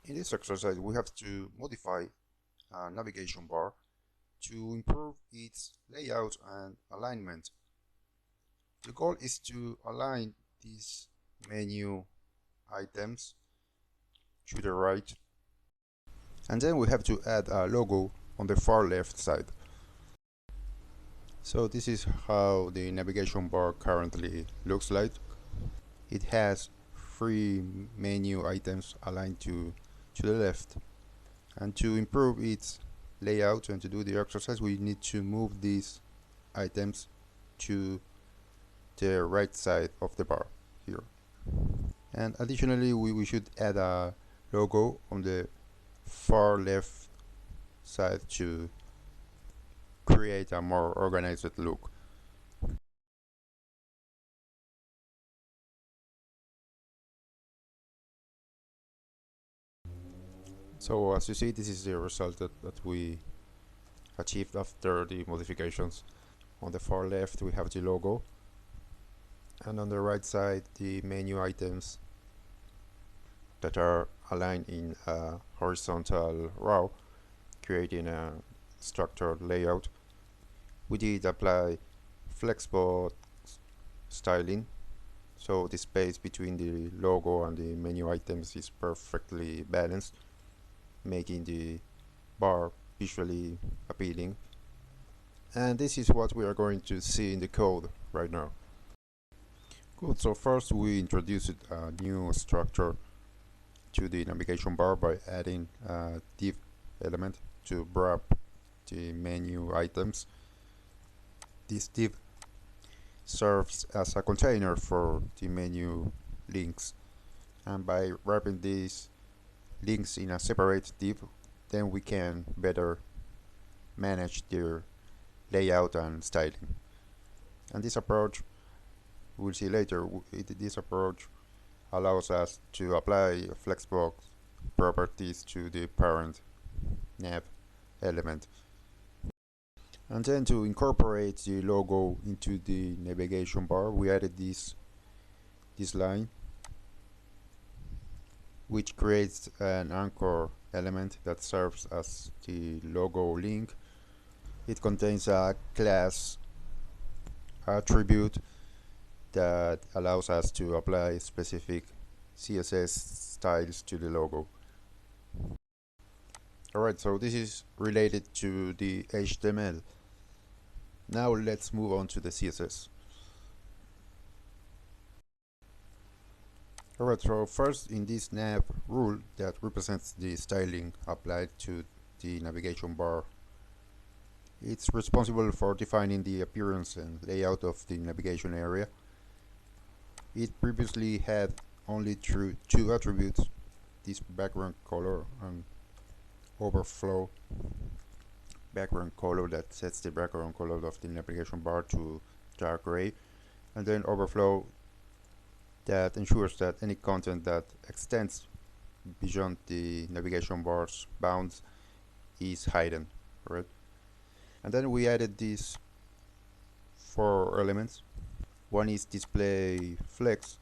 In this exercise, we have to modify a navigation bar to improve its layout and alignment. The goal is to align these menu items to the right, and then we have to add a logo on the far left side. So this is how the navigation bar currently looks like. It has three menu items aligned to the left, and to improve its layout and to do the exercise, we need to move these items to the right side of the bar here. And additionally, we should add a logo on the far left side to create a more organized look. So as you see, this is the result that we achieved after the modifications. On the far left we have the logo, and on the right side the menu items that are aligned in a horizontal row, creating a structured layout. We did apply flexbox styling, so the space between the logo and the menu items is perfectly balanced, making the bar visually appealing. And this is what we are going to see in the code right now. Good, so first we introduced a new structure to the navigation bar by adding a div element to wrap the menu items. This div serves as a container for the menu links, and by wrapping these links in a separate div, then we can better manage their layout and styling. And this approach, we'll see later, this approach allows us to apply flexbox properties to the parent nav element. And then to incorporate the logo into the navigation bar, we added this line, which creates an anchor element that serves as the logo link. It contains a class attribute that allows us to apply specific CSS styles to the logo. Alright, so this is related to the HTML. Now let's move on to the CSS. Alright, so first in this nav rule that represents the styling applied to the navigation bar, it's responsible for defining the appearance and layout of the navigation area. It previously had only two attributes, this background color and overflow background color that sets the background color of the navigation bar to dark gray, and then overflow that ensures that any content that extends beyond the navigation bar's bounds is hidden, right? And then we added these four elements. One is display flex.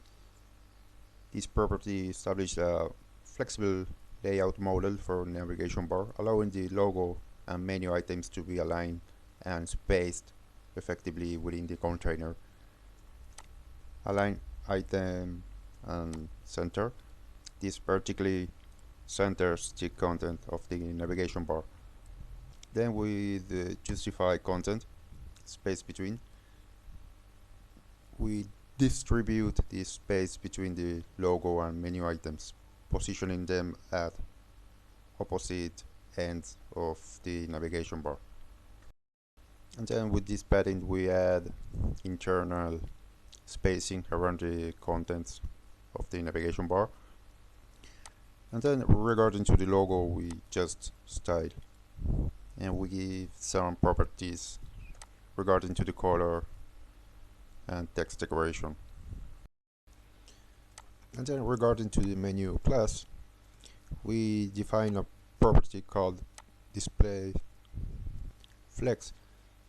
This property establishes a flexible layout model for navigation bar, allowing the logo and menu items to be aligned and spaced effectively within the container. Align item and center. This vertically centers the content of the navigation bar. Then with the justify content, space between, we distribute the space between the logo and menu items, positioning them at opposite ends of the navigation bar. And then with this padding we add internal spacing around the contents of the navigation bar. And then regarding to the logo, we just style, and we give some properties regarding to the color and text decoration. And then regarding to the menu class, we define a property called display flex,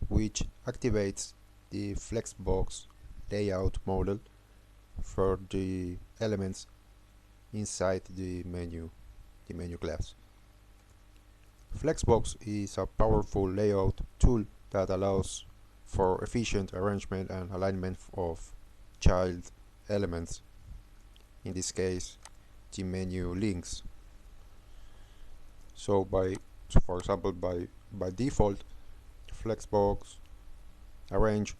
which activates the flexbox layout model for the elements inside the menu. the menu class. Flexbox is a powerful layout tool that allows for efficient arrangement and alignment of child elements, in this case the menu links. So for example, by default, Flexbox arrange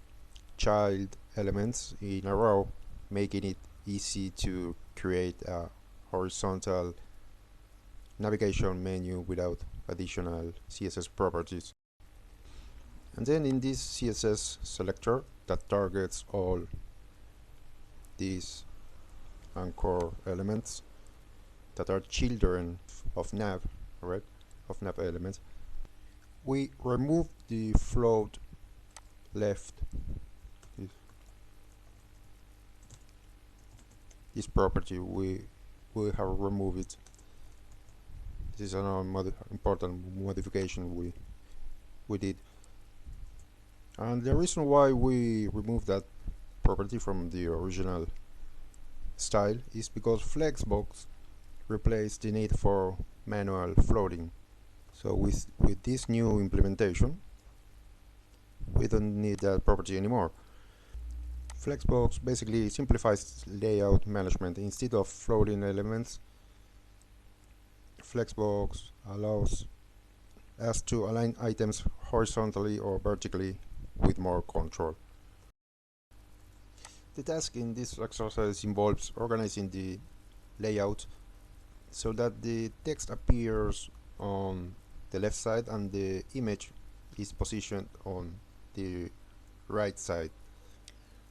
child elements in a row, making it easy to create a horizontal navigation menu without additional CSS properties. And then in this CSS selector that targets all these anchor elements that are children of nav, right? Of nav elements, we remove the float left, this property. We have removed it. This is another important modification we did. And the reason why we removed that property from the original style is because Flexbox replaced the need for manual floating. So with this new implementation, we don't need that property anymore. Flexbox basically simplifies layout management. Instead of floating elements, Flexbox allows us to align items horizontally or vertically with more control. The task in this exercise involves organizing the layout so that the text appears on the left side and the image is positioned on the right side.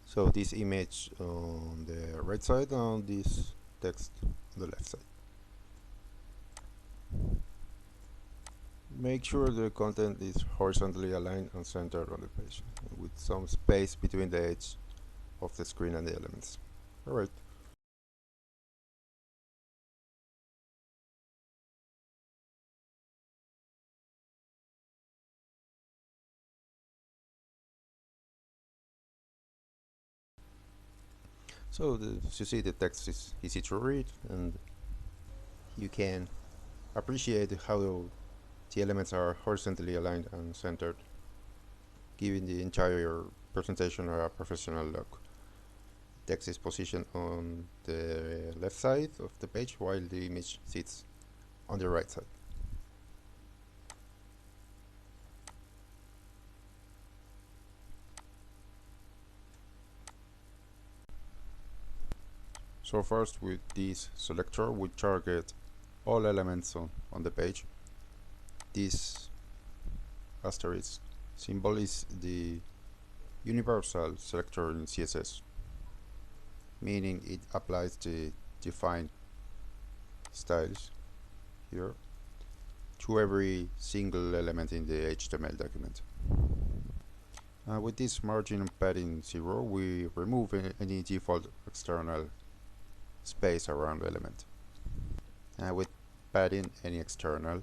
So this image on the right side and this text on the left side. Make sure the content is horizontally aligned and centered on the page, with some space between the edge of the screen and the elements. Alright. So as you see, the text is easy to read, and you can appreciate how the elements are horizontally aligned and centered, giving the entire presentation a professional look. Text is positioned on the left side of the page while the image sits on the right side. So first, with this selector, we target all elements on the page. This asterisk symbol is the universal selector in CSS, meaning it applies the defined styles here to every single element in the HTML document. With this margin and padding 0, we remove any default external space around the element. With padding, any internal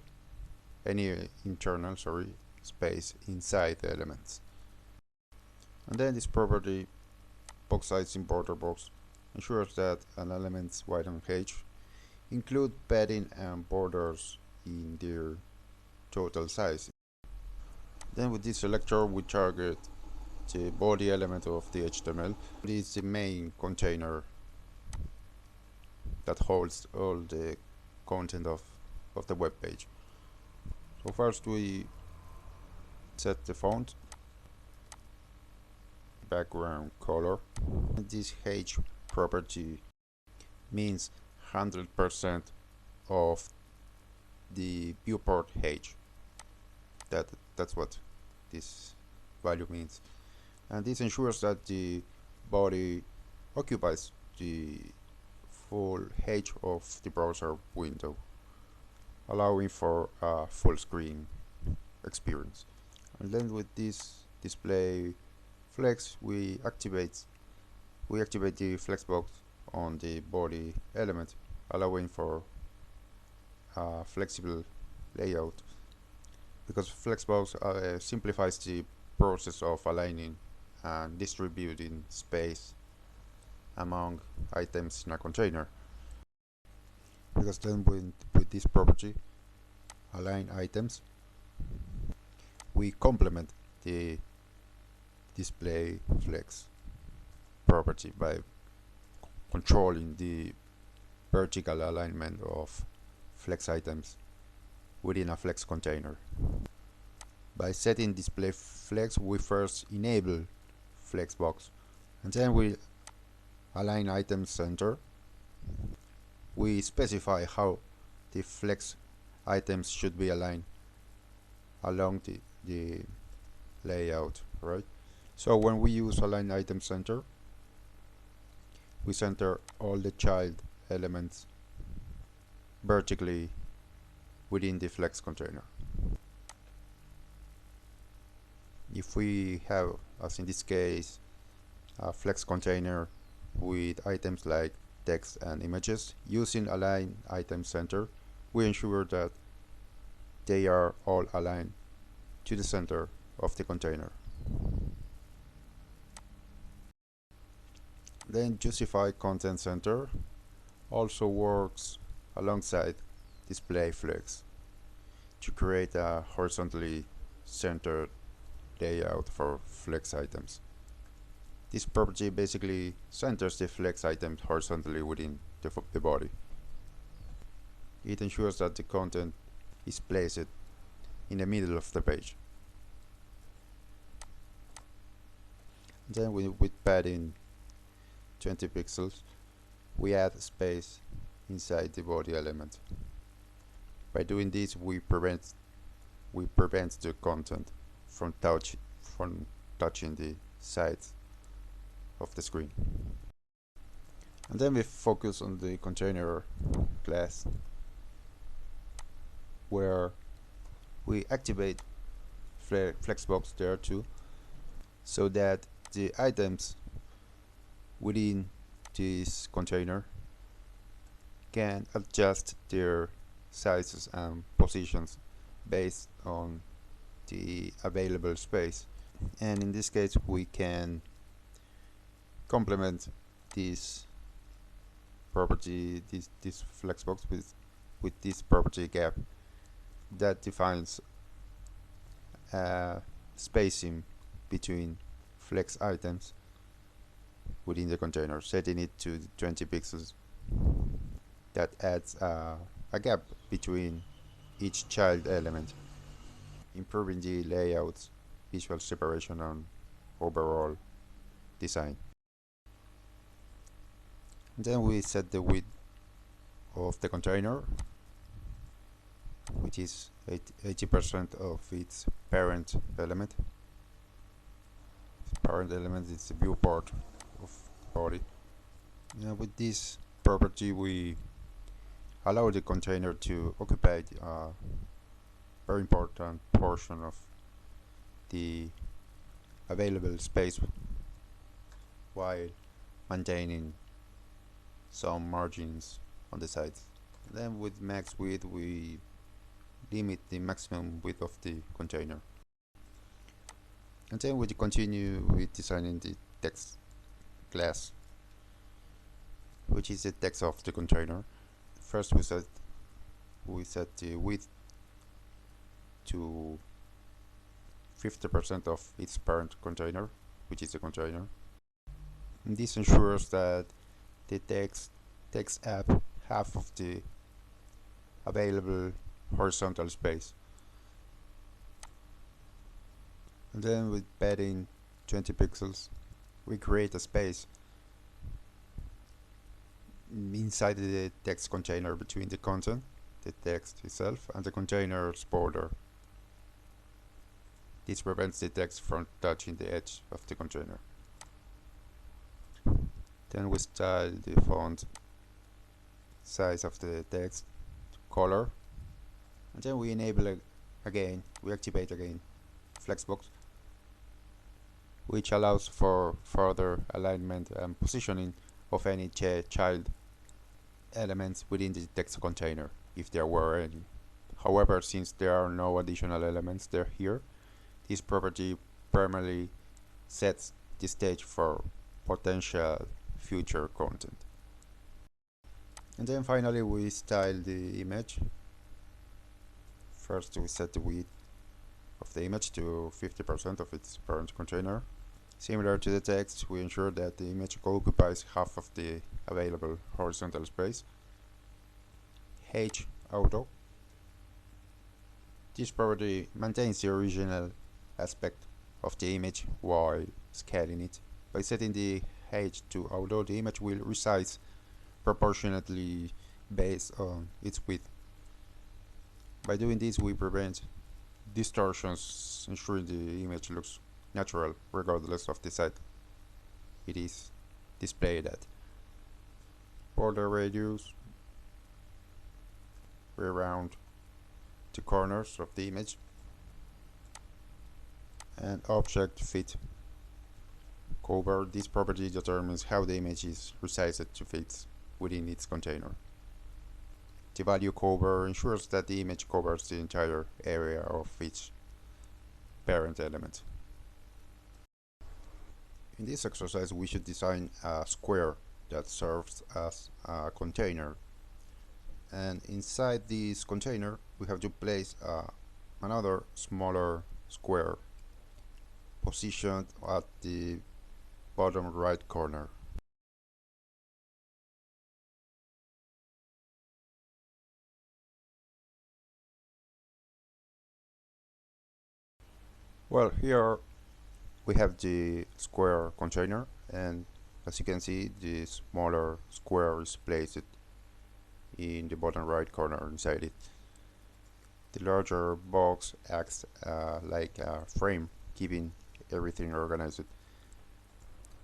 space inside the elements. And then this property, box size in border box, ensures that an element's width and height include padding and borders in their total size. Then with this selector, we target the body element of the HTML. It is the main container that holds all the content of the web page. So first we set the font, background color. This H property means 100% of the viewport H. That's what this value means, and this ensures that the body occupies the full H of the browser window, allowing for a full screen experience. And then with this display flex, we activate the flexbox on the body element, allowing for a flexible layout, because flexbox simplifies the process of aligning and distributing space among items in a container. Because then with with this property, align items, we complement the display flex property by controlling the vertical alignment of flex items within a flex container. By setting display flex, we first enable flexbox, and then we align item center. We specify how the flex items should be aligned along the layout, right? So when we use align item center, we center all the child elements vertically within the flex container. If we have, as in this case, a flex container with items like text and images, using align item center, we ensure that they are all aligned to the center of the container. Then justify content center also works alongside display flex to create a horizontally centered layout for flex items. This property basically centers the flex items horizontally within the body. It ensures that the content is placed in the middle of the page. Then with padding 20 pixels, we add space inside the body element. By doing this, we prevent the content from touching the sides of the screen. And then we focus on the container class, where we activate flexbox there too, so that the items within this container can adjust their sizes and positions based on the available space. And in this case, we can complement this property, this flexbox with this property gap that defines spacing between flex items within the container, setting it to 20 pixels. That adds a gap between each child element, improving the layout's visual separation and overall design. And then we set the width of the container, which is 80% of its parent element. Parent element is the viewport of the body. With this property, we allow the container to occupy a very important portion of the available space while maintaining some margins on the sides. Then with max width, we limit the maximum width of the container. And then we continue with designing the text class, which is the text of the container. First, we set the width to 50% of its parent container, which is the container. And this ensures that the text app half of the available horizontal space. And then with padding 20 pixels, we create a space inside the text container between the content, the text itself, and the container's border. This prevents the text from touching the edge of the container. Then we style the font size of the text to color, and then we enable we activate again flexbox, which allows for further alignment and positioning of any child elements within the text container, if there were any. However, since there are no additional elements here, this property primarily sets the stage for potential future content. And then finally we style the image First, we set the width of the image to 50% of its parent container. Similar to the text, we ensure that the image occupies half of the available horizontal space. H auto. This property maintains the original aspect of the image while scaling it. By setting the H to auto, the image will resize proportionately based on its width. By doing this, we prevent distortions, ensuring the image looks natural regardless of the site it is displayed at. Border radius, we round the corners of the image. And object fit cover, this property determines how the image is resized to fit within its container. The value cover ensures that the image covers the entire area of each parent element. In this exercise, we should design a square that serves as a container. And inside this container, we have to place another smaller square positioned at the bottom right corner. Well, here we have the square container, and as you can see, the smaller square is placed in the bottom right corner inside it. The larger box acts like a frame, keeping everything organized.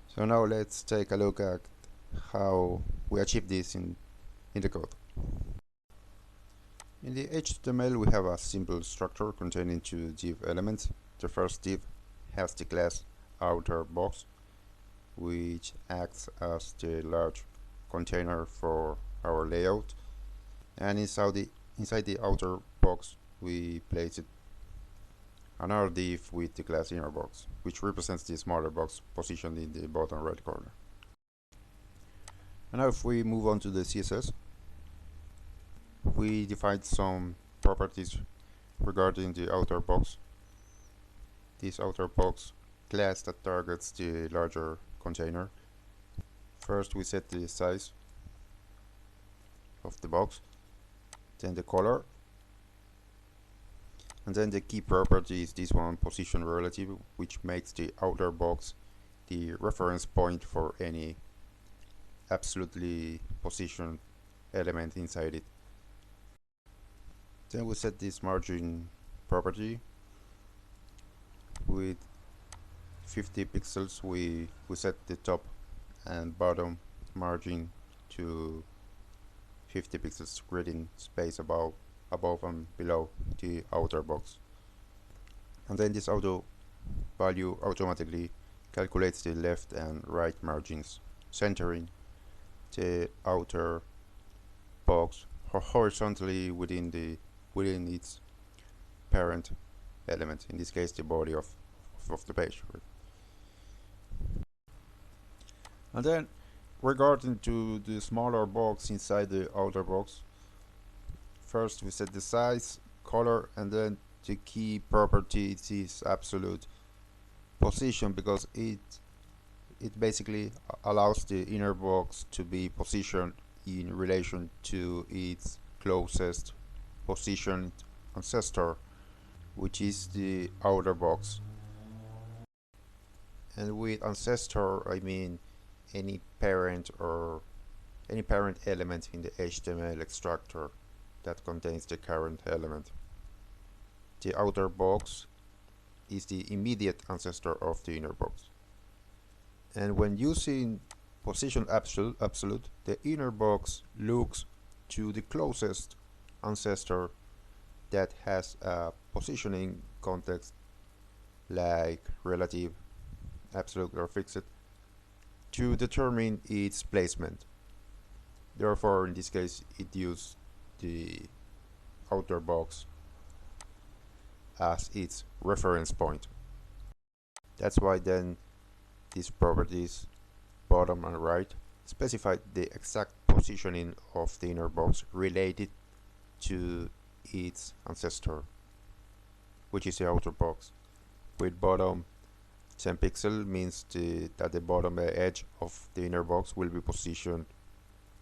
So now let's take a look at how we achieve this in the code. In the HTML, we have a simple structure containing two div elements. The first div has the class outer box, which acts as the large container for our layout, and inside the outer box we place another div with the class inner box, which represents the smaller box positioned in the bottom right corner. And now if we move on to the CSS, we define some properties regarding the outer box. This outer box class that targets the larger container. First we set the size of the box, then the color, and then the key property is this one, position relative, which makes the outer box the reference point for any absolutely positioned element inside it. Then we set this margin property. With 50 pixels, we set the top and bottom margin to 50 pixels, creating space above and below the outer box. And then this auto value automatically calculates the left and right margins, centering the outer box horizontally within its parent element, in this case the body of the page. And then regarding to the smaller box inside the outer box, first we set the size, color, and then the key property is absolute position, because it basically allows the inner box to be positioned in relation to its closest positioned ancestor, which is the outer box. And with ancestor I mean any parent element in the HTML extractor that contains the current element. The outer box is the immediate ancestor of the inner box. And when using position absolute, the inner box looks to the closest ancestor that has a positioning context like relative, absolute, or fixed to determine its placement. Therefore, in this case, it used the outer box as its reference point. That's why then these properties, bottom and right, specify the exact positioning of the inner box related to its ancestor which is the outer box. With bottom 10 pixel means that the bottom edge of the inner box will be positioned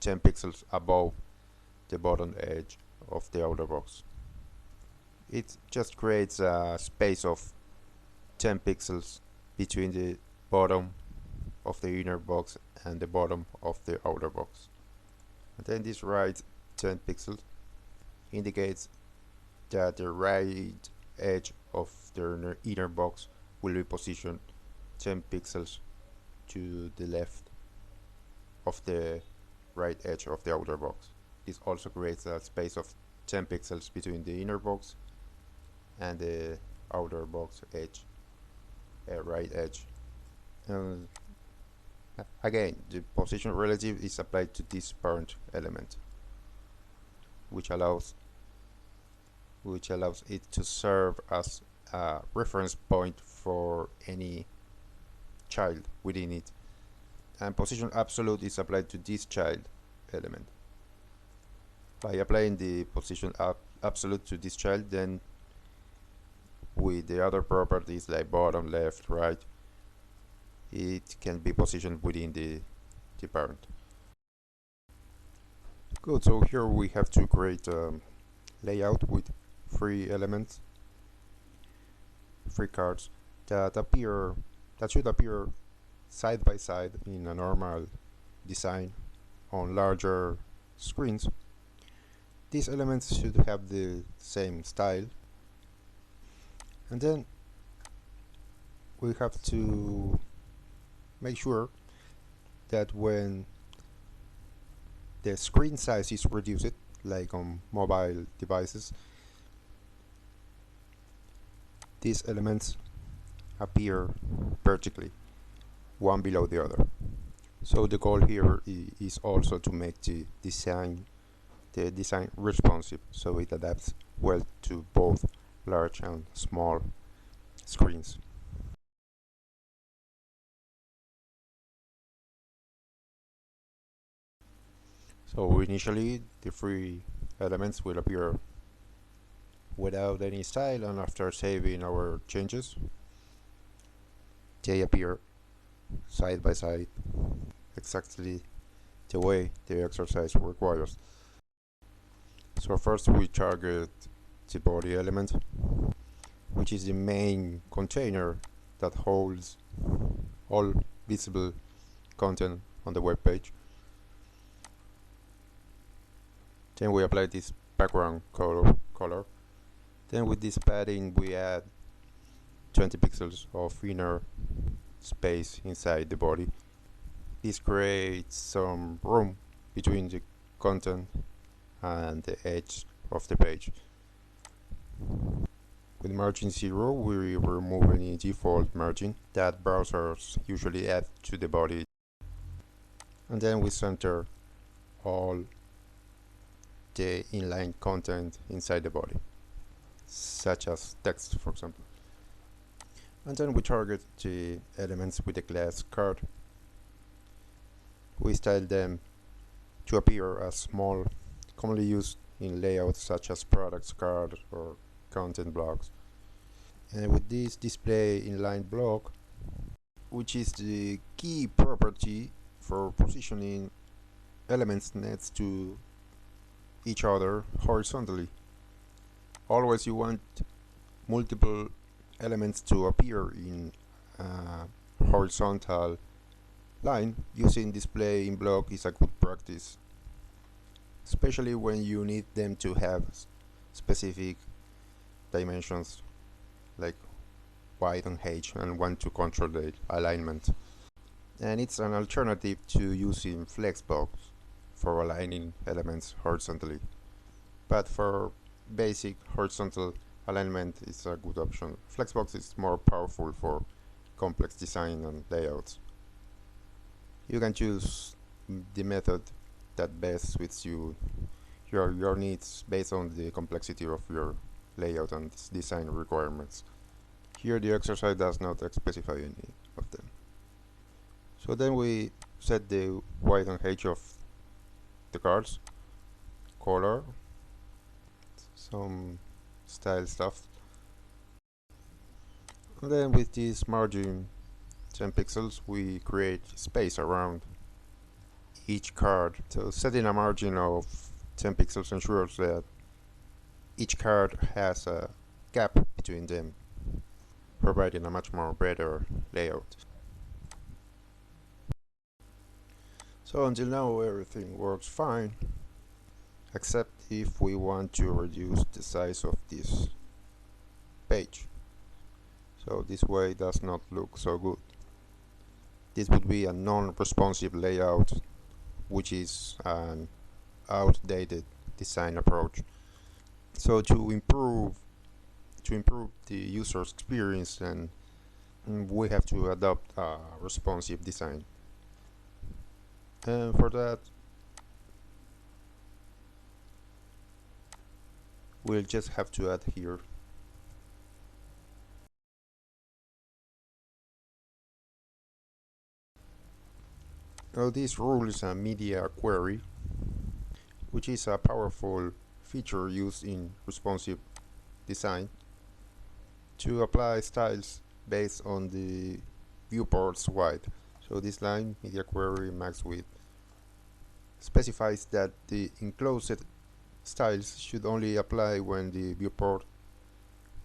10 pixels above the bottom edge of the outer box. It just creates a space of 10 pixels between the bottom of the inner box and the bottom of the outer box. And then this right 10 pixels indicates that the right edge of the inner box will be positioned 10 pixels to the left of the right edge of the outer box. This also creates a space of 10 pixels between the inner box and the outer box edge, right edge. And again, the position relative is applied to this parent element, which allows it to serve as a reference point for any child within it. And position absolute is applied to this child element. By applying the position absolute to this child, then with the other properties like bottom, left, right, it can be positioned within the parent. Good, so here we have to create a layout with 3 elements, 3 cards that should appear side by side in a normal design on larger screens. These elements should have the same style, and then we have to make sure that when the screen size is reduced, like on mobile devices, these elements appear vertically, one below the other. So the goal here is also to make the design responsive, so it adapts well to both large and small screens. So initially the 3 elements will appear without any style, and after saving our changes, they appear side by side exactly the way the exercise requires. So first we target the body element, which is the main container that holds all visible content on the web page. Then we apply this background color. Then with this padding we add 20 pixels of inner space inside the body. This creates some room between the content and the edge of the page. With margin 0, we remove any default margin that browsers usually add to the body. And then we center all the inline content inside the body, such as text, for example. And then we target the elements with the class card. We style them to appear as small, commonly used in layouts such as products card or content blocks. And with this display inline block, which is the key property for positioning elements next to each other horizontally. Always you want multiple elements to appear in a horizontal line. Using display in block is a good practice, especially when you need them to have specific dimensions like width and height and want to control the alignment. And it's an alternative to using flexbox for aligning elements horizontally, but for basic horizontal alignment it's a good option. Flexbox is more powerful for complex design and layouts. You can choose the method that best suits your needs based on the complexity of your layout and design requirements. Here the exercise does not specify any of them. So then we set the width and height of the cards, color, some style stuff, And then with this margin 10 pixels, we create space around each card. So setting a margin of 10 pixels ensures that each card has a gap between them, providing a much more better layout. So until now everything works fine, except if we want to reduce the size of this page. So this way does not look so good. This would be a non-responsive layout, which is an outdated design approach. So to improve the user's experience, and we have to adopt a responsive design. And for that, we'll just have to add here this rule is a media query, which is a powerful feature used in responsive design to apply styles based on the viewport's width. So this line, media query max width, specifies that the enclosed styles should only apply when the viewport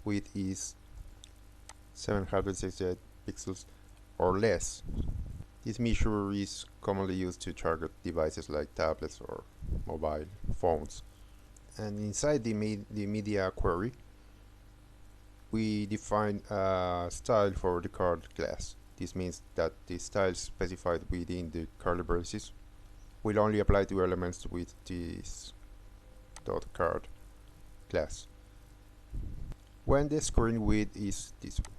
width is 768 pixels or less. This measure is commonly used to target devices like tablets or mobile phones. And inside the media query, we define a style for the card class. This means that the style specified within the curly braces will only apply to elements with this .card class when the screen width is this one.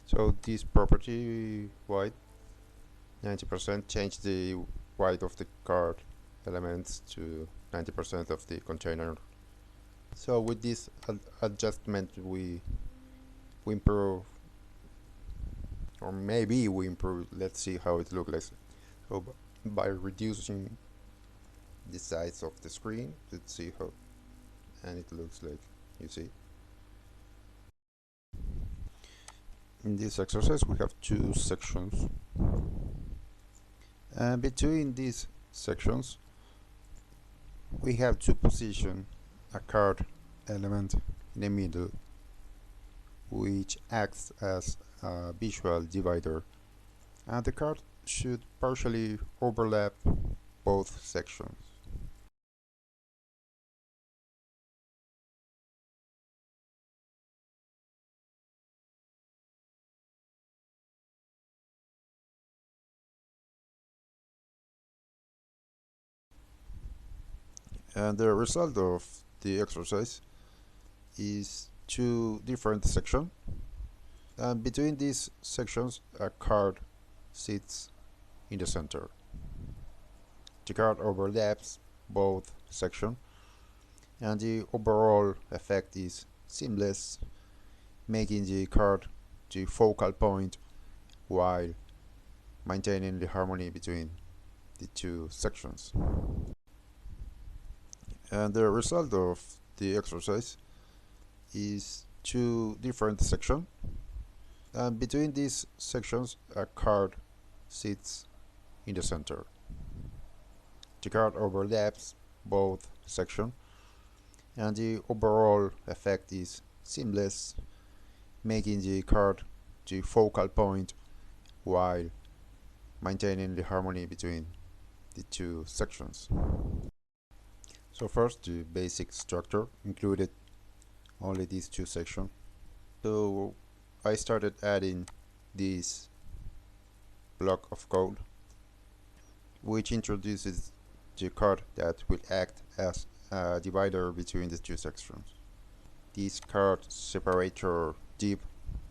So this property width 90% change the width of the card elements to 90% of the container. So with this adjustment we improve, or maybe we improve. Let's see how it looks like. So by reducing the size of the screen, let's see how, and it looks like, you see. In this exercise we have two sections, and between these sections we have to position a card element in the middle, which acts as a visual divider, and the card should partially overlap both sections. And the result of the exercise is two different sections, and between these sections a card sits in the center. The card overlaps both sections, and the overall effect is seamless, making the card the focal point while maintaining the harmony between the two sections. And the result of the exercise is two different sections, and between these sections a card sits in the center. The card overlaps both sections, and the overall effect is seamless, making the card the focal point while maintaining the harmony between the two sections. So first, the basic structure included only these two sections. So I started adding this block of code, which introduces the card that will act as a divider between the two sections. This card separator div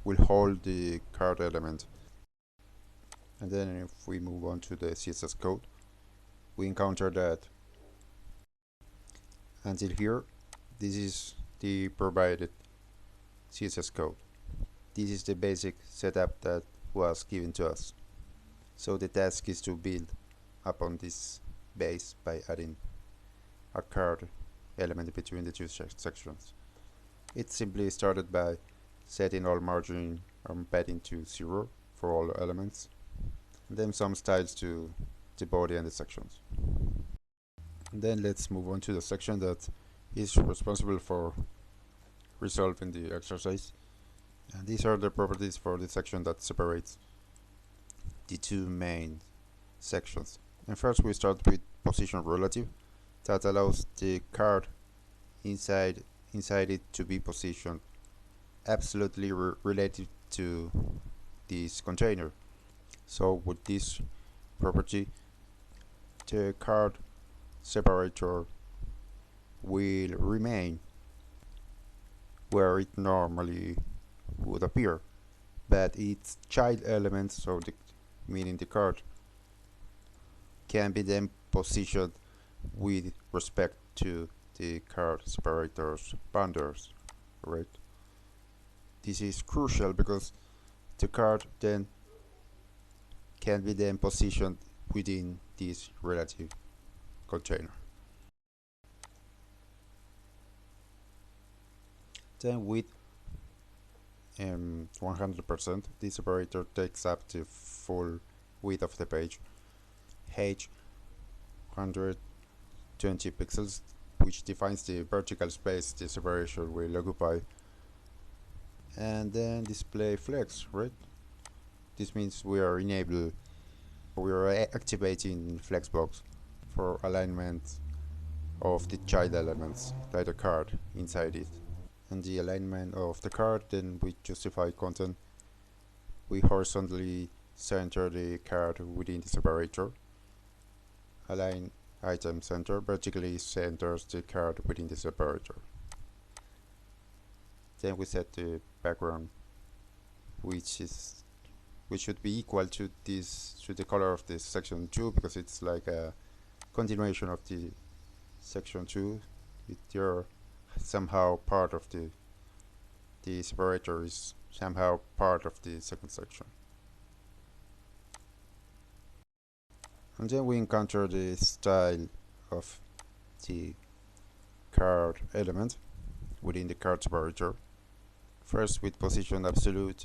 will hold the card element. And then if we move on to the CSS code, we encounter that until here, this is the provided CSS code. This is the basic setup that was given to us. So the task is to build upon this base by adding a card element between the two sections. It simply started by setting all margin and padding to 0 for all elements, and then some styles to the body and the sections. And then let's move on to the section that is responsible for resolving the exercise. And these are the properties for the section that separates the two main sections. And first we start with position relative, that allows the card inside it to be positioned absolutely related to this container. So with this property, the card separator will remain where it normally would appear, but its child elements, so meaning the card, can be then positioned with respect to the card separator's boundaries, right? This is crucial because the card then can be then positioned within this relative container. Then with 100%, the separator takes up the full width of the page, h 120 pixels, which defines the vertical space the separation will occupy, and then display flex, right? This means we are activating flexbox for alignment of the child elements, like the card inside it. And the alignment of the card, then we justify content. We horizontally center the card within the separator. Align item center vertically centers the card within the separator. Then we set the background, which should be equal to the color of the section 2, because it's like a continuation of the section 2. You're somehow part of the separator is somehow part of the second section. And then we encounter the style of the card element within the card separator. First, with position absolute,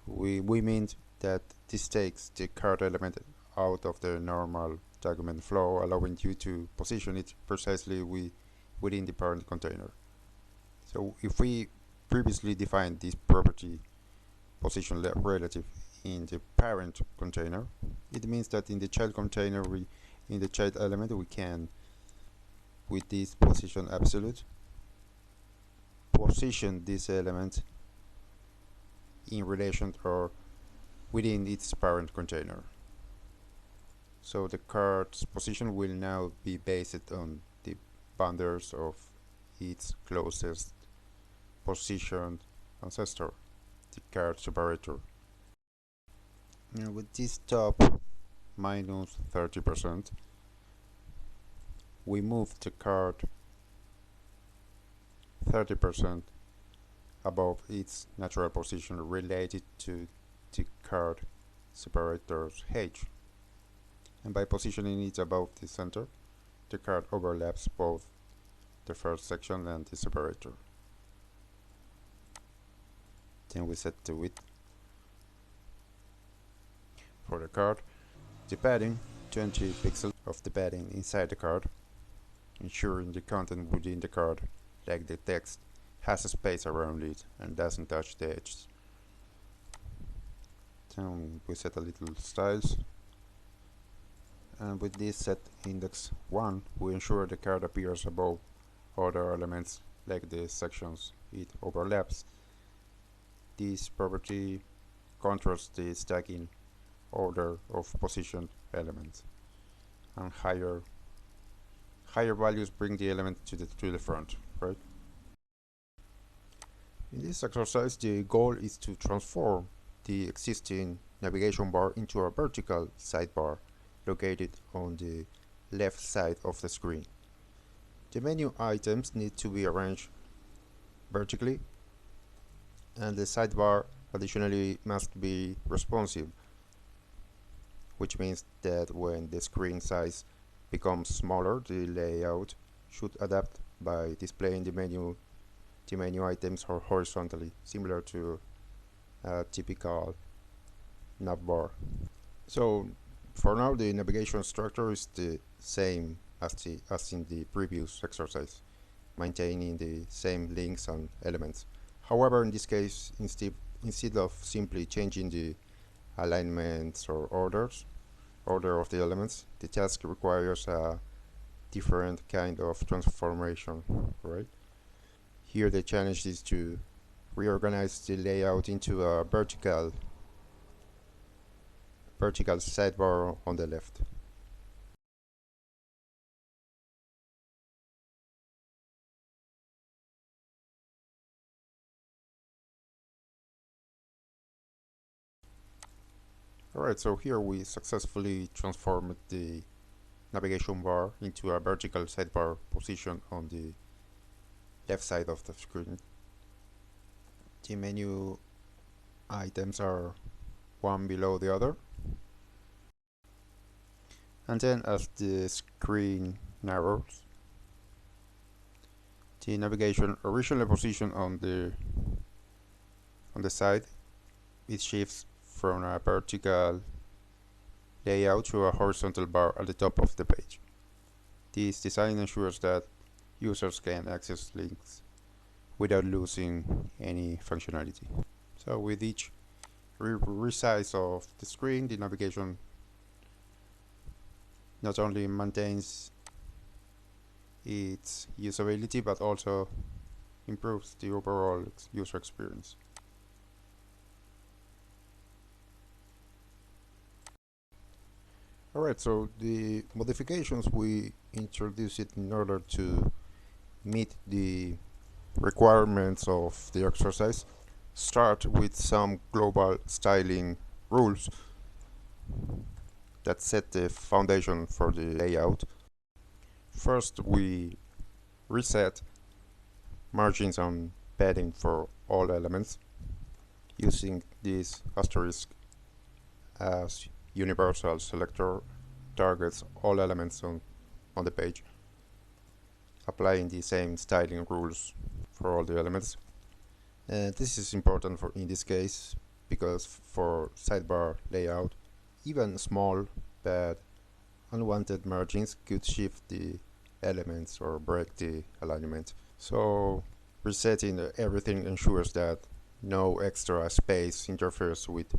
we mean that this takes the card element out of the normal document flow, allowing you to position it precisely within the parent container. So if we previously defined this property position relative in the parent container, it means that in the child container, in the child element, we can, with this position absolute, position this element in relation or within its parent container. So the card's position will now be based on the boundaries of its closest positioned ancestor, the card separator. Now with this top minus 30%, we move the card 30% above its natural position related to the card separator's h. And by positioning it above the center, the card overlaps both the first section and the separator. Then we set the width for the card. The padding, 20 pixels of the padding inside the card, ensuring the content within the card, like the text, has a space around it and doesn't touch the edges. Then we set a little styles, and with this set index 1, we ensure the card appears above other elements like the sections it overlaps. This property controls the stacking order of positioned elements, and higher values bring the element to the front, right? In this exercise, the goal is to transform the existing navigation bar into a vertical sidebar located on the left side of the screen. The menu items need to be arranged vertically, and the sidebar additionally must be responsive, which means that when the screen size becomes smaller, the layout should adapt by displaying the menu the menu items are horizontally, similar to a typical navbar. So for now, the navigation structure is the same as in the previous exercise, maintaining the same links and elements. However, in this case, instead of simply changing the alignments or order of the elements, the task requires a different kind of transformation, right? Here the challenge is to reorganize the layout into a vertical sidebar on the left. Alright, so here we successfully transformed the navigation bar into a vertical sidebar position on the left side of the screen. The menu items are one below the other, and then as the screen narrows, the navigation originally positioned on the side, it shifts from a vertical layout to a horizontal bar at the top of the page. This design ensures that users can access links without losing any functionality. So with each resize of the screen, the navigation not only maintains its usability but also improves the overall user experience. Alright, so the modifications we introduced it in order to meet the requirements of the exercise start with some global styling rules that set the foundation for the layout. First, we reset margins and padding for all elements using this asterisk as universal selector targets all elements on the page, applying the same styling rules for all the elements. This is important in this case because for sidebar layout, even small bad unwanted margins could shift the elements or break the alignment. So resetting everything ensures that no extra space interferes with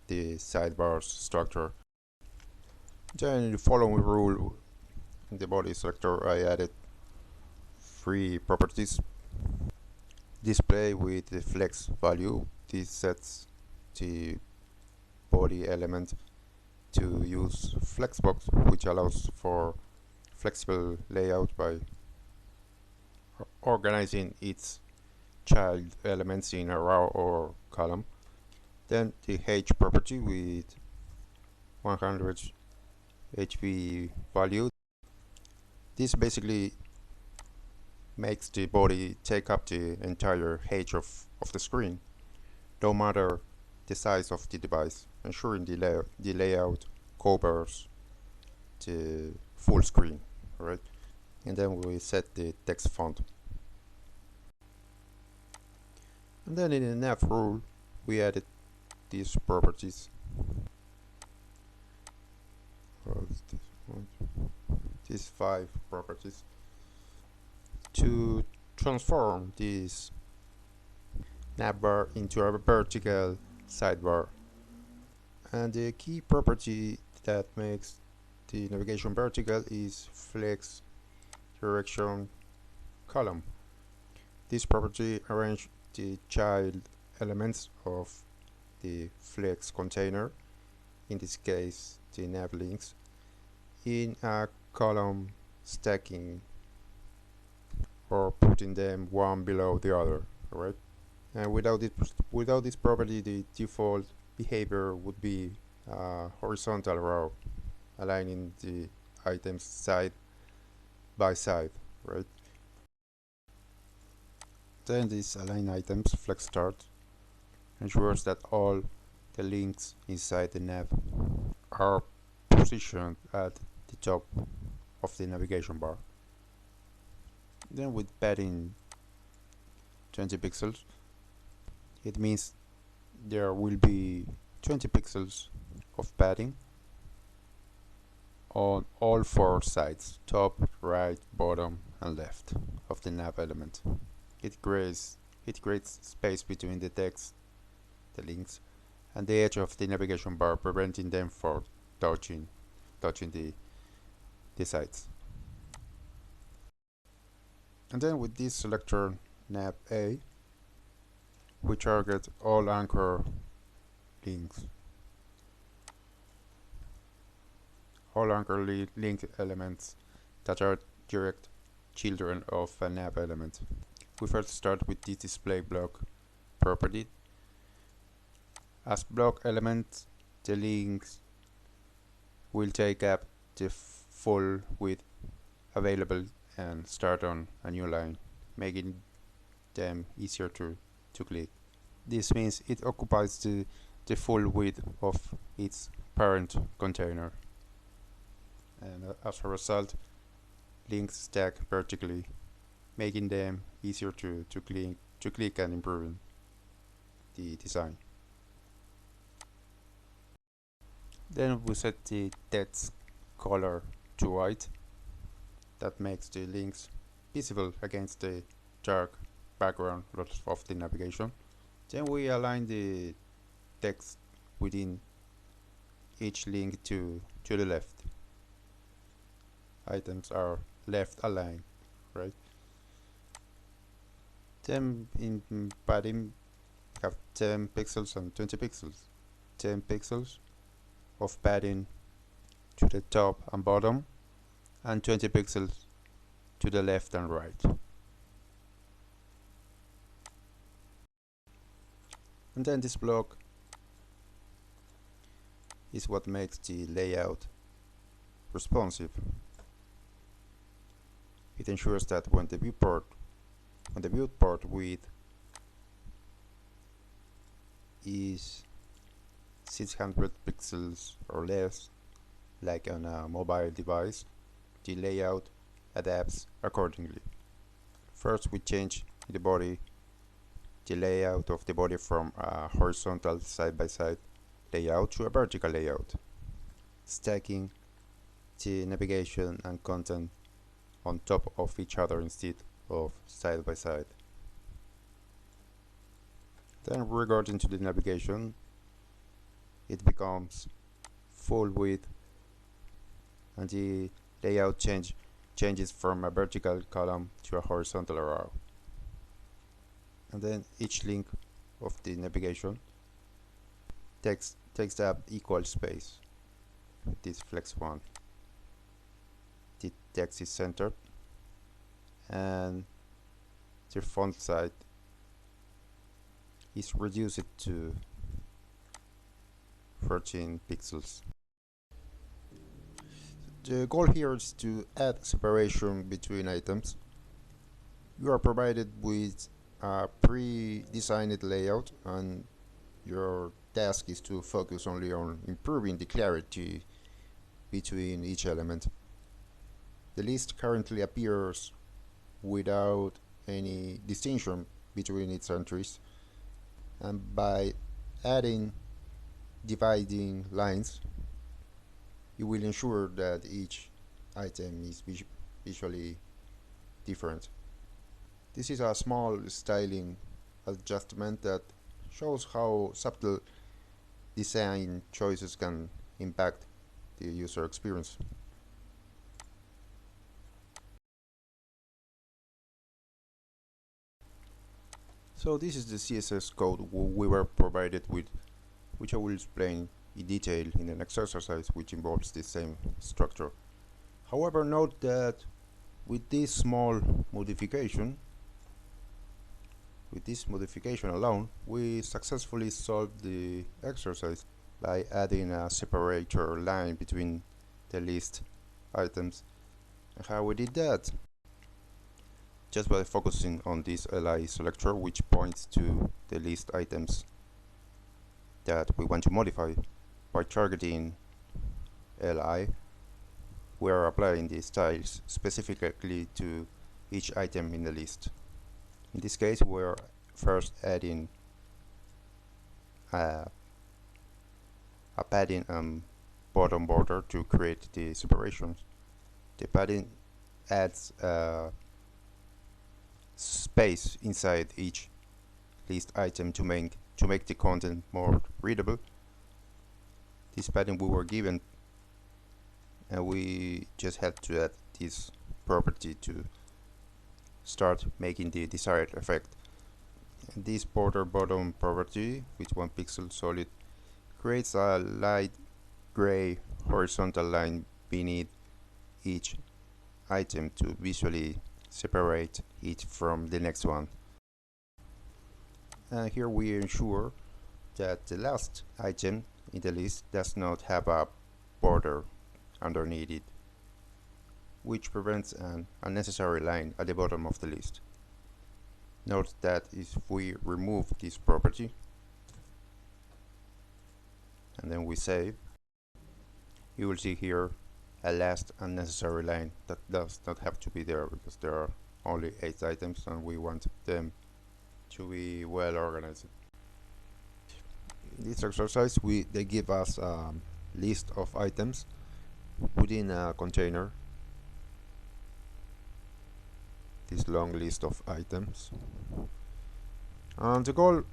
the sidebar's structure. Then in the following rule, in the body selector, I added 3 properties. Display with the flex value. This sets the body element to use flexbox, which allows for flexible layout by organizing its child elements in a row or column. Then the H property with 100 HP value. This basically makes the body take up the entire H of the screen, no matter the size of the device, ensuring the layout covers the full screen, right? And then we set the text font. And then in the nav rule, we added these properties. These 5 properties to transform this navbar into a vertical sidebar. And the key property that makes the navigation vertical is flex direction column. This property arranges the child elements of the flex container, in this case the nav links, in a column stacking or putting them one below the other, right? And without this property, the default behavior would be a horizontal row, aligning the items side by side, right? Then this align items flex start ensures that all the links inside the nav are positioned at the top of the navigation bar. Then with padding, 20 pixels, it means there will be 20 pixels of padding on all four sides, top, right, bottom and left of the nav element. It creates space between the text, the links, and the edge of the navigation bar, preventing them from touching the sides. And then with this selector nav A, we target all anchor links, all anchor link elements that are direct children of a nav element. We first start with the display block property. As block element, the links will take up the full width available and start on a new line, making them easier to click. This means it occupies the full width of its parent container, and as a result, links stack vertically, making them easier to click and improving the design. Then we set the text color to white. That makes the links visible against the dark background of the navigation. Then we align the text within each link to the left. Items are left aligned, right? Then in padding, we have 10 pixels and 20 pixels. 10 pixels of padding to the top and bottom, and 20 pixels to the left and right. And then this block is what makes the layout responsive. It ensures that when the viewport width is 600 pixels or less, like on a mobile device, the layout adapts accordingly. First, we change the layout of the body from a horizontal side-by-side layout to a vertical layout, stacking the navigation and content on top of each other instead of side by side. Then regarding to the navigation, it becomes full width and the layout changes from a vertical column to a horizontal row. And then each link of the navigation takes up equal space with this flex one. The text is centered and the font size is reduced to 13 pixels. The goal here is to add separation between items. You are provided with a pre-designed layout and your task is to focus only on improving the clarity between each element. The list currently appears without any distinction between its entries, and by adding dividing lines, you will ensure that each item is visually different. This is a small styling adjustment that shows how subtle design choices can impact the user experience. So this is the CSS code we were provided with, which I will explain in detail in the next exercise, which involves the same structure. However, note that with this small modification, alone, we successfully solved the exercise by adding a separator line between the list items. And how we did that? Just by focusing on this li selector, which points to the list items that we want to modify. By targeting li, we are applying the styles specifically to each item in the list. In this case, we're first adding a padding and bottom border to create the separations. The padding adds space inside each list item to make the content more readable. This padding we were given, and we just had to add this property to start making the desired effect. And this border bottom property with 1 pixel solid creates a light gray horizontal line beneath each item to visually separate it from the next one. And here we ensure that the last item in the list does not have a border underneath it, which prevents an unnecessary line at the bottom of the list. Note that if we remove this property and then we save, you will see here a last unnecessary line that does not have to be there, because there are only 8 items and we want them to be well organized. In this exercise they give us a list of items within a container, this long list of items, and the goal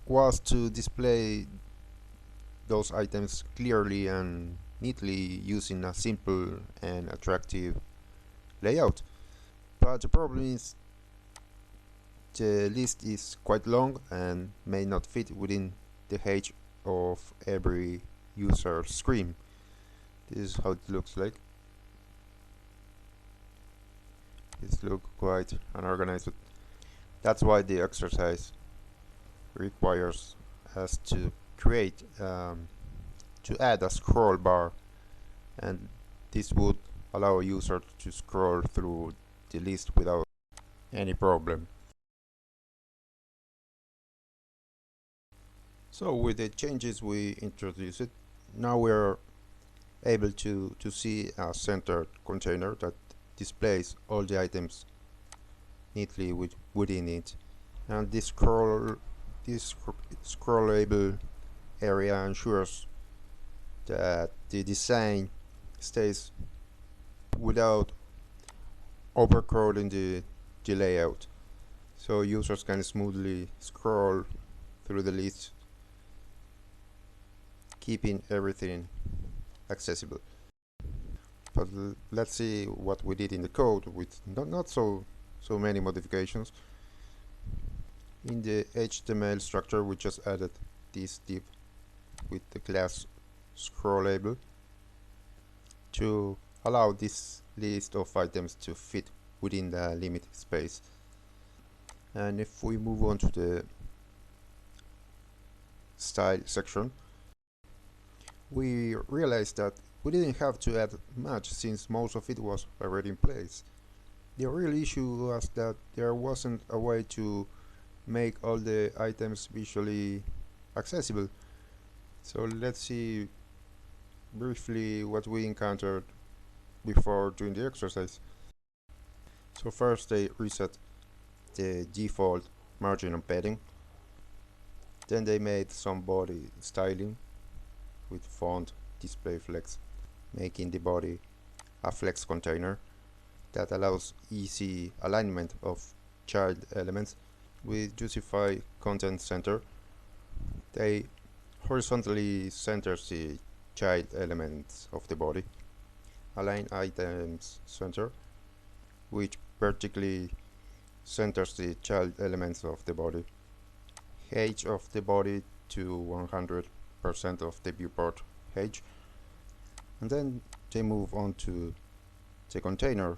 was to display those items clearly and neatly using a simple and attractive layout. But the problem is the list is quite long and may not fit within the height of every user screen. This is how it looks like. It looks quite unorganized. That's why the exercise requires us to create to add a scroll bar, and this would allow a user to scroll through the list without any problem. So with the changes we introduced, now we're able to see a centered container that displays all the items neatly within it, and this scrollable area ensures that the design stays without overcrowding the layout, so users can smoothly scroll through the list, keeping everything accessible. But let's see what we did in the code with not so many modifications. In the HTML structure, we just added this div with the class scrollable to allow this list of items to fit within the limited space. And if we move on to the style section, we realized that we didn't have to add much since most of it was already in place. The real issue was that there wasn't a way to make all the items visually accessible. So let's see briefly what we encountered before doing the exercise. So first they reset the default margin and padding. Then they made some body styling with font display flex, making the body a flex container that allows easy alignment of child elements. With Justify Content Center, they horizontally centers the child elements of the body. Align Items Center, which vertically centers the child elements of the body. Height of the body to 100% of the viewport height. And then they move on to the container,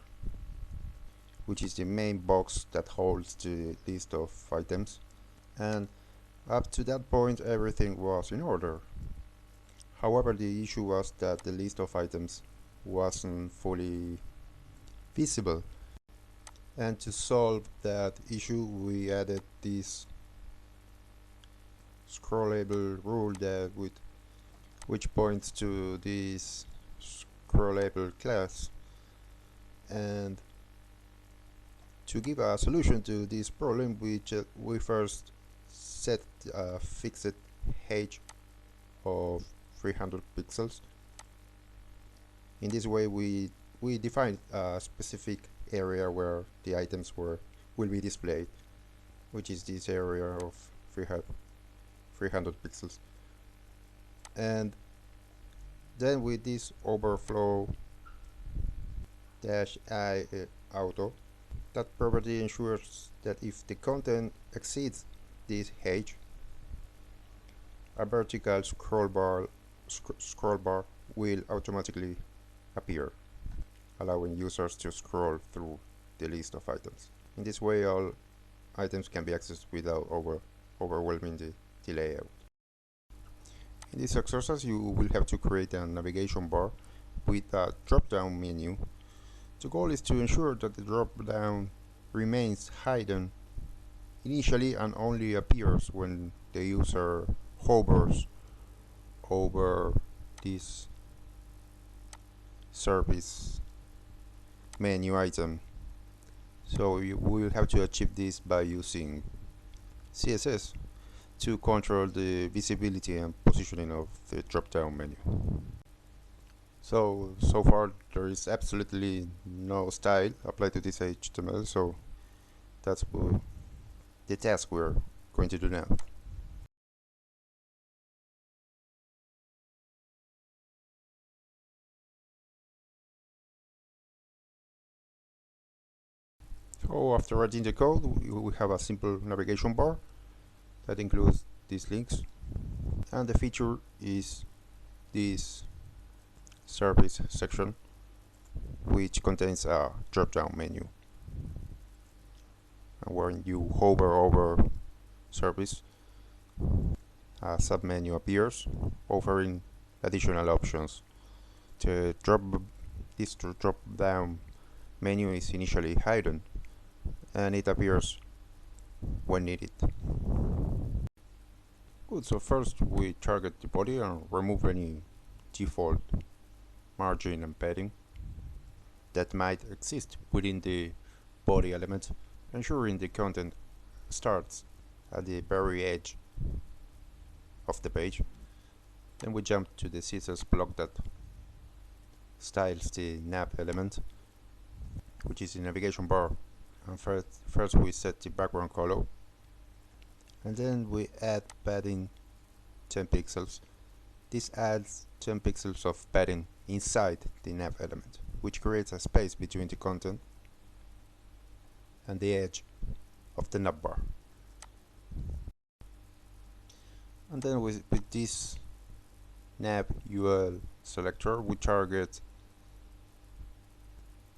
which is the main box that holds the list of items, and up to that point everything was in order. However, the issue was that the list of items wasn't fully visible, and to solve that issue we added this scrollable rule that which points to this scrollable class, and To give a solution to this problem, we first set a fixed height of 300 pixels. In this way, we define a specific area where the items will be displayed, which is this area of 300 pixels. And then with this overflow -i auto, that property ensures that if the content exceeds this height, a vertical scroll bar will automatically appear, allowing users to scroll through the list of items. In this way, all items can be accessed without overwhelming the layout. In this exercise, you will have to create a navigation bar with a drop-down menu. The goal is to ensure that the drop-down remains hidden initially and only appears when the user hovers over this service menu item. So we will have to achieve this by using CSS to control the visibility and positioning of the drop-down menu. So far there is absolutely no style applied to this HTML, so that's the task we're going to do now. So after writing the code, we have a simple navigation bar that includes these links, and the feature is this service section, which contains a drop-down menu. And when you hover over service, a submenu appears offering additional options. This drop-down menu is initially hidden, and it appears when needed. Good, so first we target the body and remove any default margin and padding that might exist within the body element, ensuring the content starts at the very edge of the page. Then we jump to the CSS block that styles the nav element, which is the navigation bar. And first we set the background color, and then we add padding 10 pixels. This adds 10 pixels of padding inside the nav element, which creates a space between the content and the edge of the navbar. And then with this nav UL selector, we target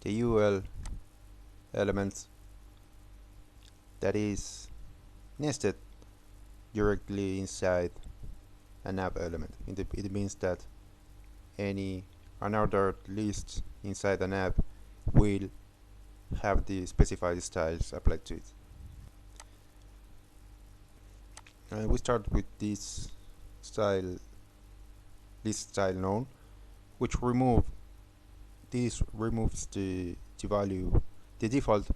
the UL element that is nested directly inside a nav element. It means that any another list inside a nav will have the specified styles applied to it. And we start with this list style known, which removes the default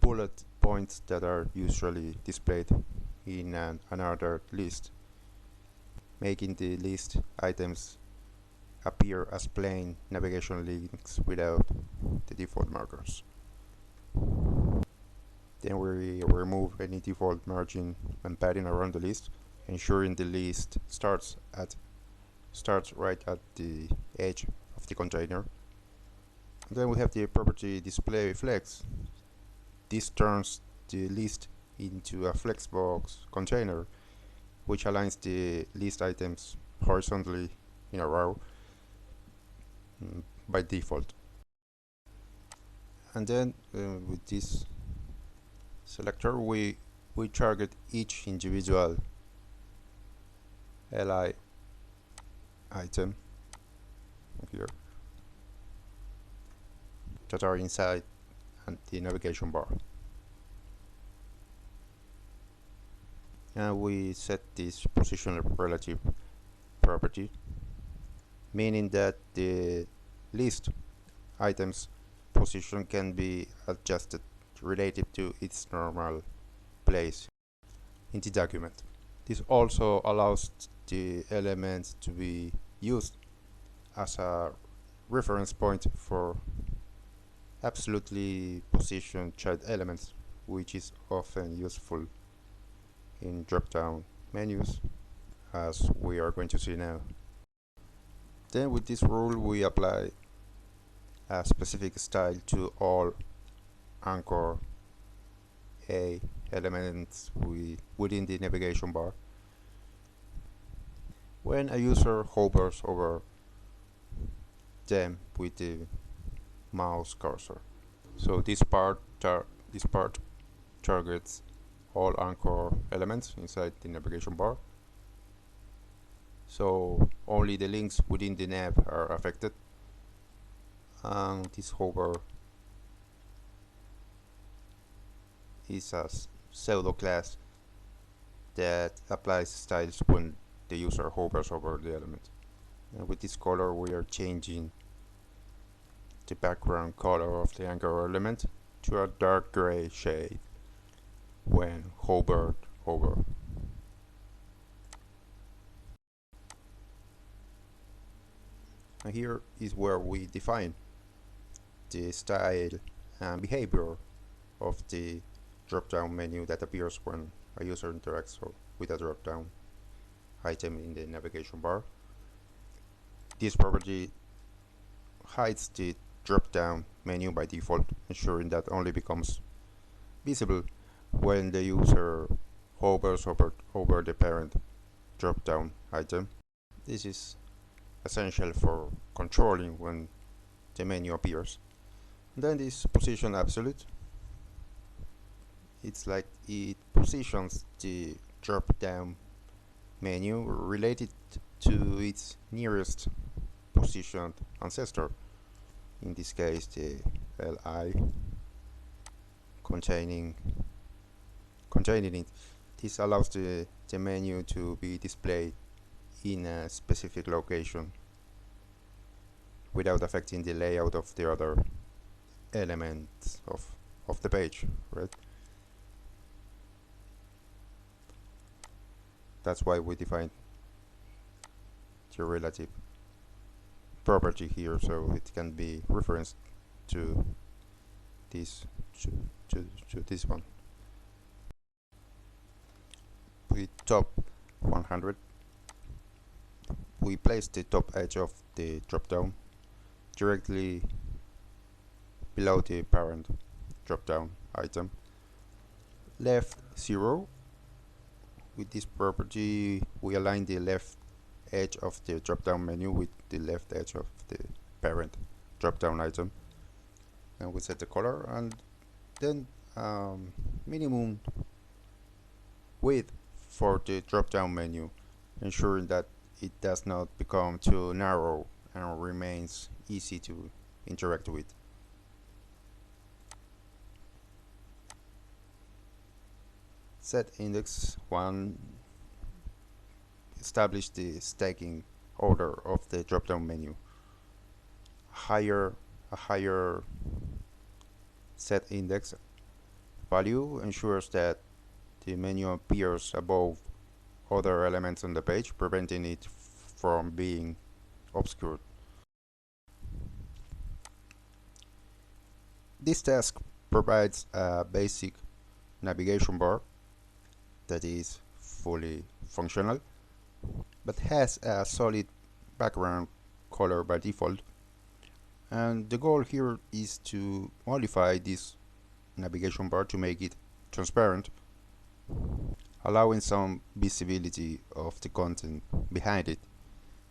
bullet points that are usually displayed in another list, making the list items appear as plain navigation links without the default markers. Then we remove any default margin and padding around the list, ensuring the list starts right at the edge of the container. And then we have the property display flex. This turns the list into a flexbox container, which aligns the list items horizontally in a row by default. And then with this selector, we target each individual li item here that are inside the navigation bar, and we set this position relative property, meaning that the list items position can be adjusted relative to its normal place in the document. This also allows the elements to be used as a reference point for absolutely positioned child elements, which is often useful in drop-down menus, as we are going to see now. Then with this rule we apply a specific style to all anchor A elements within the navigation bar. When a user hovers over them with the mouse cursor, so this part targets all anchor elements inside the navigation bar, so only the links within the nav are affected, and this hover is a pseudo class that applies styles when the user hovers over the element. And with this color we are changing the background color of the anchor element to a dark gray shade when hovered over. And here is where we define the style and behavior of the drop-down menu that appears when a user interacts with a drop-down item in the navigation bar. This property hides the drop-down menu by default, ensuring that only becomes visible when the user hovers over the parent drop-down item. This is essential for controlling when the menu appears. And then this position absolute, it's like it positions the drop-down menu related to its nearest positioned ancestor, in this case the li containing it. This allows the menu to be displayed in a specific location without affecting the layout of the other elements of the page, right? That's why we define the relative property here, so it can be referenced to this to this one. With top 100, we place the top edge of the drop-down directly below the parent drop-down item. Left 0, with this property we align the left edge of the drop-down menu with the left edge of the parent drop-down item, and we set the color, and then minimum width for the drop-down menu, ensuring that it does not become too narrow and remains easy to interact with. Set index 1 establish the stacking order of the drop-down menu. A higher set index value ensures that the menu appears above other elements on the page, preventing it from being obscured. This task provides a basic navigation bar that is fully functional, but has a solid background color by default, and the goal here is to modify this navigation bar to make it transparent, allowing some visibility of the content behind it.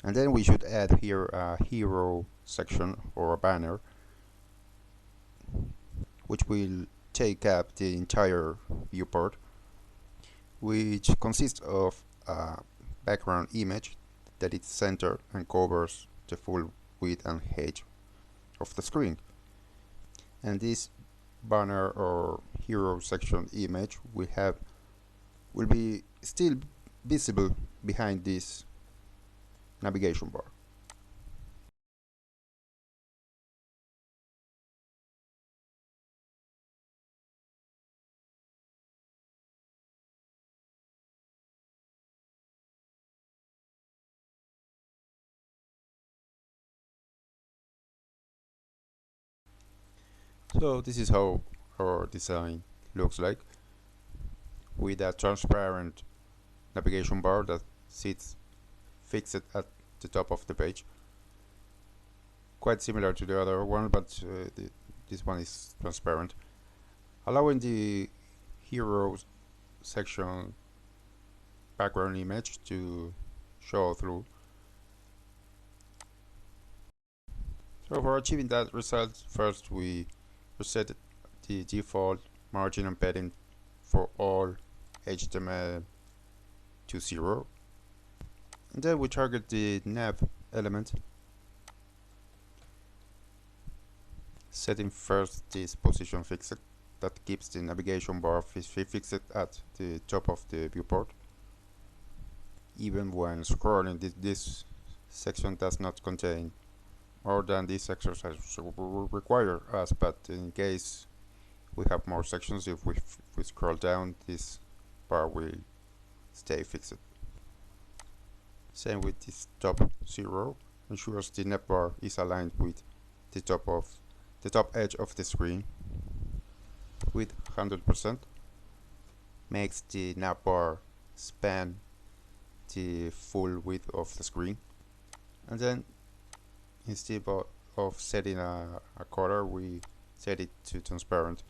And then we should add here a hero section or a banner which will take up the entire viewport, which consists of a background image that is centered and covers the full width and height of the screen. And this banner or hero section image will be still visible behind this navigation bar. So this is how our design looks like, with a transparent navigation bar that sits fixed at the top of the page. Quite similar to the other one, but this one is transparent, allowing the heroes section background image to show through. So for achieving that result, first we reset the default margin and padding for all HTML to 0. And then we target the nav element, setting first this position fixed that keeps the navigation bar fixed at the top of the viewport. Even when scrolling, this section does not contain more than this exercise will require us, but in case we have more sections, if we scroll down, this bar will stay fixed. Same with this top 0, ensures the navbar is aligned with the top edge of the screen with 100%, makes the navbar span the full width of the screen, and then instead of setting a color, we set it to transparent,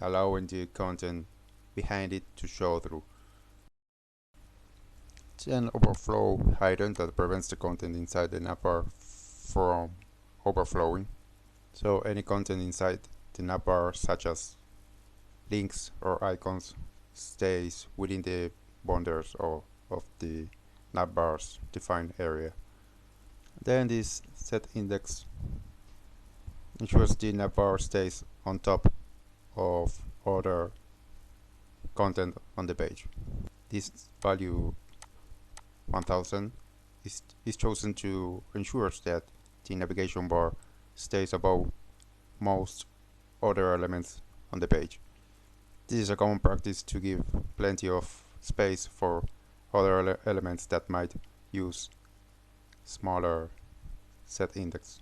allowing the content behind it to show through. Then overflow hidden that prevents the content inside the navbar from overflowing. So any content inside the navbar, such as links or icons, stays within the boundaries of the navbar's defined area. Then this set index ensures the navbar stays on top of other content on the page. This value 1000 is chosen to ensure that the navigation bar stays above most other elements on the page. This is a common practice to give plenty of space for other elements that might use smaller set index.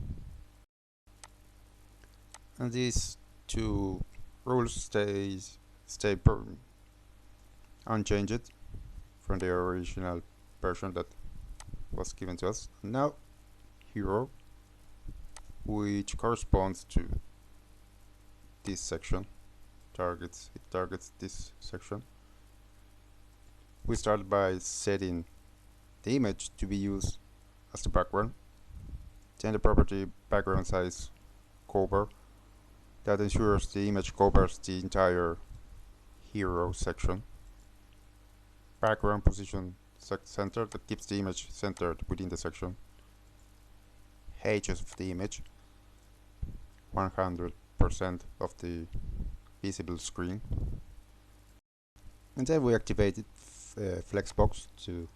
And these two rules stay unchanged from the original version that was given to us. Now hero, which corresponds to this section, targets this section. We start by setting the image to be used as the background. Then the property background size cover that ensures the image covers the entire hero section. Background position center that keeps the image centered within the section. Height of the image 100% of the visible screen. And then we activated Flexbox to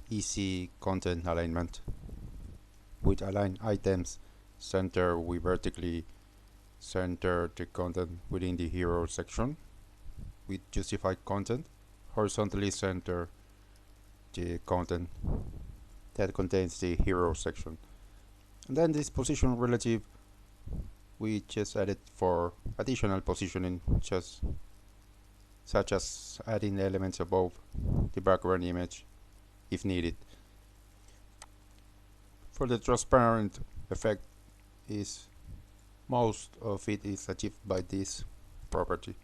easy content alignment. With align items center, we vertically center the content within the hero section. With justified content, horizontally center the content that contains the hero section. And then this position relative, we just added for additional positioning, such as adding elements above the background image if needed. For the transparent effect, most of it is achieved by this property.